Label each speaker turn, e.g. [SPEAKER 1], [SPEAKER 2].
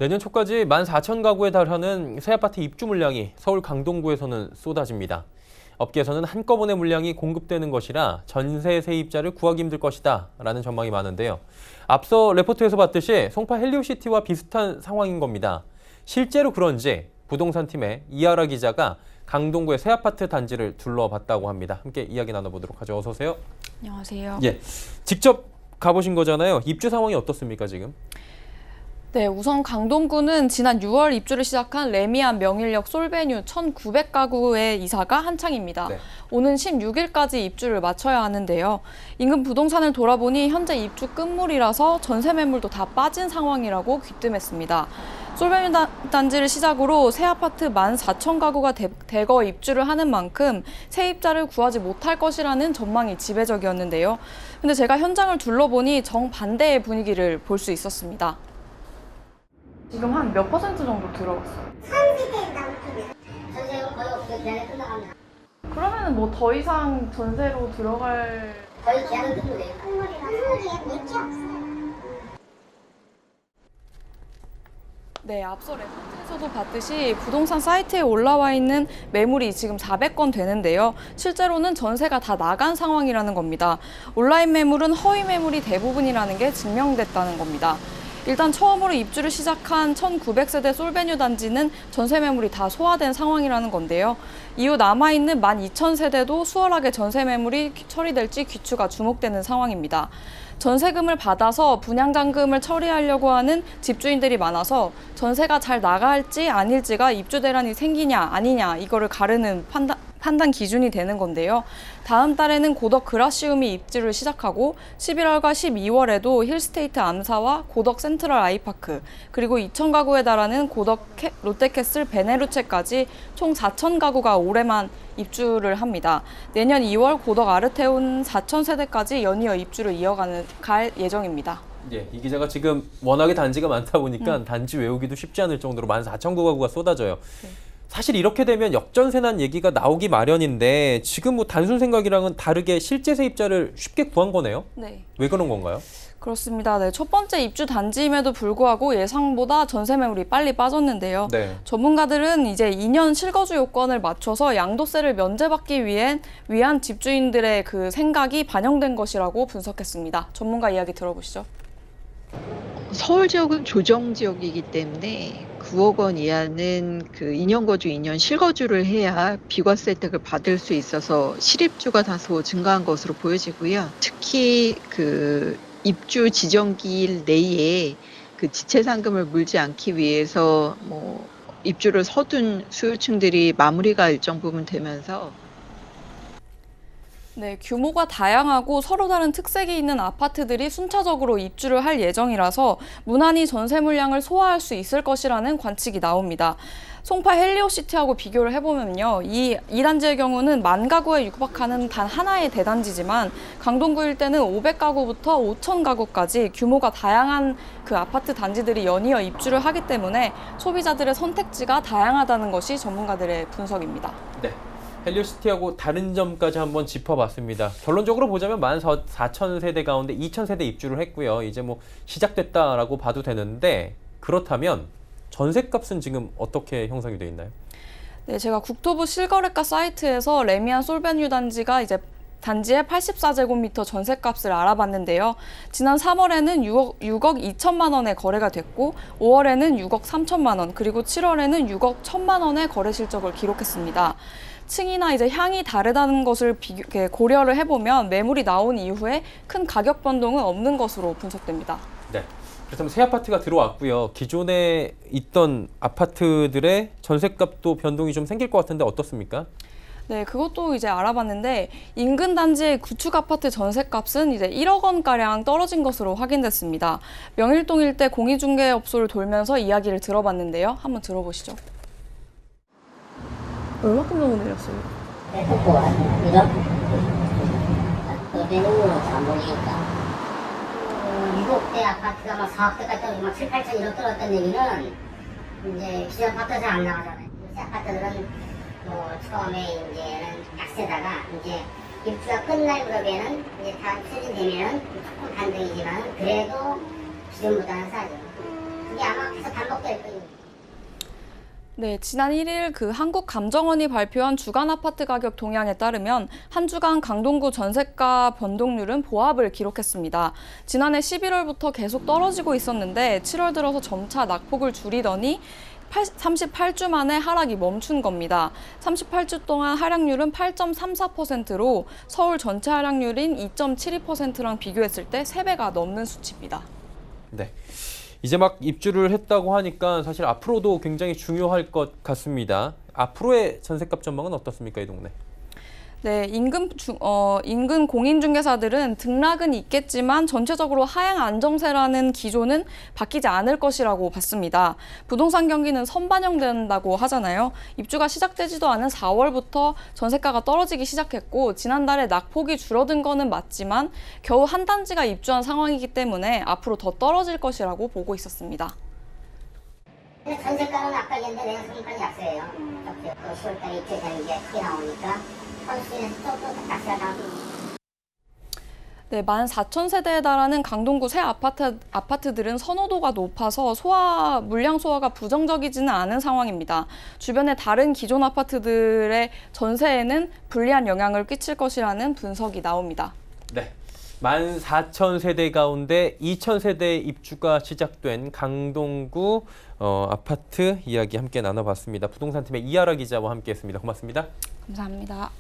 [SPEAKER 1] 내년 초까지 14,000가구에 달하는 새 아파트 입주 물량이 서울 강동구에서는 쏟아집니다. 업계에서는 한꺼번에 물량이 공급되는 것이라 전세 세입자를 구하기 힘들 것이다 라는 전망이 많은데요. 앞서 레포트에서 봤듯이 송파 헬리오시티와 비슷한 상황인 겁니다. 실제로 그런지 부동산 팀의 이하라 기자가 강동구의 새 아파트 단지를 둘러봤다고 합니다. 함께 이야기 나눠보도록 하죠. 어서 오세요.
[SPEAKER 2] 안녕하세요.
[SPEAKER 1] 예, 직접 가보신 거잖아요. 입주 상황이 어떻습니까, 지금?
[SPEAKER 2] 네, 우선 강동구는 지난 6월 입주를 시작한 레미안 명일역 솔베뉴 1,900가구의 이사가 한창입니다. 네. 오는 16일까지 입주를 마쳐야 하는데요. 인근 부동산을 돌아보니 현재 입주 끝물이라서 전세 매물도 다 빠진 상황이라고 귀뜸했습니다. 솔베뉴 단지를 시작으로 새 아파트 14,000가구가 대거 입주를 하는 만큼 세입자를 구하지 못할 것이라는 전망이 지배적이었는데요. 근데 제가 현장을 둘러보니 정반대의 분위기를 볼 수 있었습니다. 지금 한 몇 %정도 들어갔어요?
[SPEAKER 3] 30대 남깁니다. 전세금 거의 없어요. 계약이 끝나갑니다.
[SPEAKER 2] 그러면은 뭐 더 이상 전세로 들어갈
[SPEAKER 3] 거의 계약은 끝이에요. 한국에 물기 없어요.
[SPEAKER 2] 네, 앞서 레포트에서도 봤듯이 부동산 사이트에 올라와 있는 매물이 지금 400건 되는데요. 실제로는 전세가 다 나간 상황이라는 겁니다. 온라인 매물은 허위 매물이 대부분이라는 게 증명됐다는 겁니다. 일단 처음으로 입주를 시작한 1,900세대 솔베뉴 단지는 전세 매물이 다 소화된 상황이라는 건데요. 이후 남아있는 12,000세대도 수월하게 전세 매물이 처리될지 귀추가 주목되는 상황입니다. 전세금을 받아서 분양장금을 처리하려고 하는 집주인들이 많아서 전세가 잘 나갈지 아닐지가 입주 대란이 생기냐 아니냐 이거를 가르는 판단 기준이 되는 건데요. 다음 달에는 고덕 그라시움이 입주를 시작하고 11월과 12월에도 힐스테이트 암사와 고덕 센트럴 아이파크 그리고 2,000가구에 달하는 고덕 롯데캐슬 베네루체까지 총 4,000가구가 올해만 입주를 합니다. 내년 2월 고덕 아르테온 4,000세대까지 연이어 입주를 갈 예정입니다.
[SPEAKER 1] 예, 이 기자가 지금 워낙에 단지가 많다 보니까 단지 외우기도 쉽지 않을 정도로 14,000가구가 쏟아져요. 네. 사실 이렇게 되면 역전세난 얘기가 나오기 마련인데 지금 뭐 단순 생각이랑은 다르게 실제 세입자를 쉽게 구한 거네요? 네. 왜 그런 건가요?
[SPEAKER 2] 그렇습니다. 네, 첫 번째 입주 단지임에도 불구하고 예상보다 전세 매물이 빨리 빠졌는데요. 네. 전문가들은 이제 2년 실거주 요건을 맞춰서 양도세를 면제받기 위한 집주인들의 그 생각이 반영된 것이라고 분석했습니다. 전문가 이야기 들어보시죠.
[SPEAKER 4] 서울 지역은 조정 지역이기 때문에 9억 원 이하는 그 2년 거주, 2년 실거주를 해야 비과세 혜택을 받을 수 있어서 실입주가 다소 증가한 것으로 보여지고요. 특히 그 입주 지정기일 내에 그 지체상금을 물지 않기 위해서 뭐 입주를 서둔 수요층들이 마무리가 일정 부분 되면서
[SPEAKER 2] 네, 규모가 다양하고 서로 다른 특색이 있는 아파트들이 순차적으로 입주를 할 예정이라서 무난히 전세 물량을 소화할 수 있을 것이라는 관측이 나옵니다. 송파 헬리오시티하고 비교를 해보면요. 이 단지의 경우는 10,000가구에 육박하는 단 하나의 대단지지만 강동구 일대는 500가구부터 5,000가구까지 규모가 다양한 그 아파트 단지들이 연이어 입주를 하기 때문에 소비자들의 선택지가 다양하다는 것이 전문가들의 분석입니다.
[SPEAKER 1] 네. 헬리오시티하고 다른 점까지 한번 짚어봤습니다. 결론적으로 보자면 14,000세대 가운데 2,000세대 입주를 했고요. 이제 뭐 시작됐다라고 봐도 되는데 그렇다면 전셋값은 지금 어떻게 형성이 되어 있나요?
[SPEAKER 2] 네, 제가 국토부 실거래가 사이트에서 레미안 솔베뉴 단지가 이제 단지의 84제곱미터 전셋값을 알아봤는데요. 지난 3월에는 6억 2천만 원에 거래가 됐고 5월에는 6억 3천만 원 그리고 7월에는 6억 1천만 원의 거래 실적을 기록했습니다. 층이나 이제 향이 다르다는 것을 고려를 해보면 매물이 나온 이후에 큰 가격 변동은 없는 것으로 분석됩니다.
[SPEAKER 1] 네. 그렇다면 새 아파트가 들어왔고요. 기존에 있던 아파트들의 전셋값도 변동이 좀 생길 것 같은데 어떻습니까?
[SPEAKER 2] 네, 그것도 이제 알아봤는데 인근 단지의 구축 아파트 전셋값은 이제 1억 원가량 떨어진 것으로 확인됐습니다. 명일동 일대 공익중개업소를 돌면서 이야기를 들어봤는데요. 한번 들어보시죠. 얼마큼 정도 내렸어요?
[SPEAKER 3] 네, 듣고 왔습니다. 내년으로 안 보니까 6억대 아파트가 막 4억대까지 막 7, 8천 1억 떨어졌다는 얘기는 이제 기존 아파트에서 안 나가잖아요. 이 아파트들은 뭐 처음에 이제는 약세다가 이제 입주가 끝날 무렵에는 이제 다 추진되면은 조금 반등이지만 그래도 기존보다는 싸죠. 그게 아마 계속 반복될 거예요.
[SPEAKER 2] 네, 지난 1일 한국감정원이 발표한 주간 아파트 가격 동향에 따르면 한 주간 강동구 전세가 변동률은 보합을 기록했습니다. 지난해 11월부터 계속 떨어지고 있었는데 7월 들어서 점차 낙폭을 줄이더니 38주 만에 하락이 멈춘 겁니다. 38주 동안 하락률은 8.34%로 서울 전체 하락률인 2.72%랑 비교했을 때 3배가 넘는 수치입니다.
[SPEAKER 1] 네. 이제 막 입주를 했다고 하니까 사실 앞으로도 굉장히 중요할 것 같습니다. 앞으로의 전셋값 전망은 어떻습니까, 이 동네?
[SPEAKER 2] 네, 인근 공인중개사들은 등락은 있겠지만 전체적으로 하향 안정세라는 기조는 바뀌지 않을 것이라고 봤습니다. 부동산 경기는 선반영된다고 하잖아요. 입주가 시작되지도 않은 4월부터 전세가가 떨어지기 시작했고 지난달에 낙폭이 줄어든 거는 맞지만 겨우 한 단지가 입주한 상황이기 때문에 앞으로 더 떨어질 것이라고 보고 있었습니다.
[SPEAKER 3] 근데 전세가는 아까 얘기했는데 내년 3월까지 약세예요. 또 10월달에 입주되는 게 크게 나오니까 선수에서 또 약세가 나오고.
[SPEAKER 2] 네, 14,000세대에 달하는 강동구 새 아파트들은 선호도가 높아서 물량 소화가 부정적이지는 않은 상황입니다. 주변의 다른 기존 아파트들의 전세에는 불리한 영향을 끼칠 것이라는 분석이 나옵니다.
[SPEAKER 1] 네. 14,000세대 가운데 2,000세대 입주가 시작된 강동구 아파트 이야기 함께 나눠봤습니다. 부동산팀의 이하라 기자와 함께했습니다. 고맙습니다.
[SPEAKER 2] 감사합니다.